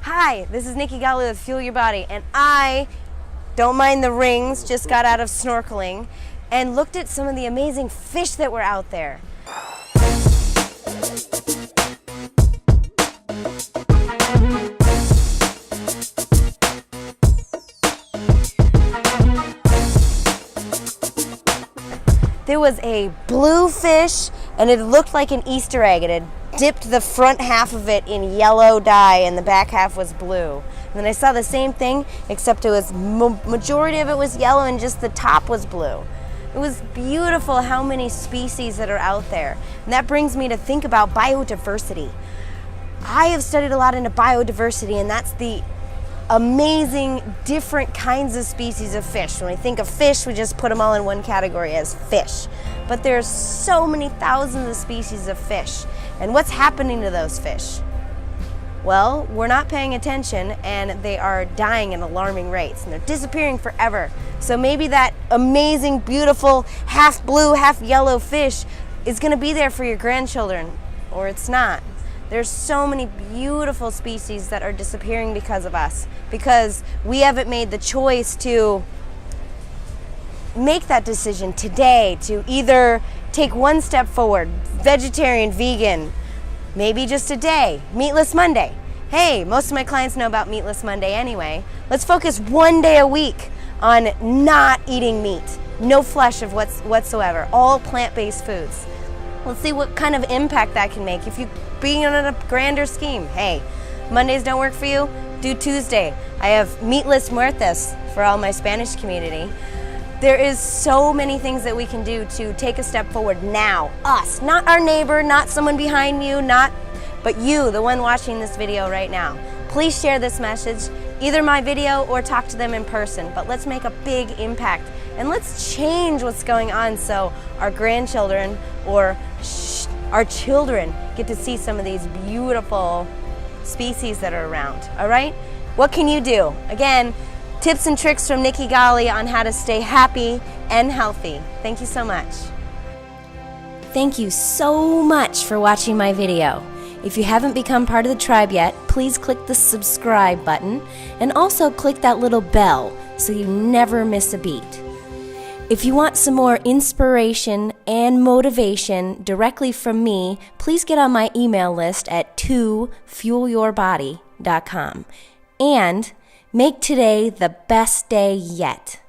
Hi, this is Nikki Golly with Fuel Your Body, and I don't mind the rings, just got out of snorkeling and looked at some of the amazing fish that were out there. There was a blue fish, and it looked like an Easter egg. It had dipped the front half of it in yellow dye, and the back half was blue. And then I saw the same thing, except it was majority of it was yellow, and just the top was blue. It was beautiful how many species that are out there. And that brings me to think about biodiversity. I have studied a lot into biodiversity, and that's the amazing different kinds of species of fish. When we think of fish, we just put them all in one category as fish. But there's so many thousands of species of fish. And what's happening to those fish? Well, we're not paying attention, and they are dying at alarming rates, and they're disappearing forever. So maybe that amazing, beautiful, half blue, half yellow fish is gonna be there for your grandchildren, or it's not. There's so many beautiful species that are disappearing because of us, because we haven't made the choice to make that decision today to either take one step forward, vegetarian, vegan, maybe just a day, Meatless Monday. Hey, most of my clients know about Meatless Monday anyway. Let's focus one day a week on not eating meat, no flesh of whatsoever, all plant-based foods. Let's see what kind of impact that can make. If you being on a grander scheme, hey, Mondays don't work for you, do Tuesday. I have Meatless Martes for all my Spanish community. There is so many things that we can do to take a step forward now. Us, not our neighbor, not someone behind you, but you, the one watching this video right now. Please share this message, either my video or talk to them in person, but let's make a big impact. And let's change what's going on so our grandchildren or our children get to see some of these beautiful species that are around, all right? What can you do? Again, tips and tricks from Nikki Golly on how to stay happy and healthy. Thank you so much. Thank you so much for watching my video. If you haven't become part of the tribe yet, please click the subscribe button and also click that little bell so you never miss a beat. If you want some more inspiration and motivation directly from me, please get on my email list at tofuelyourbody.com and make today the best day yet.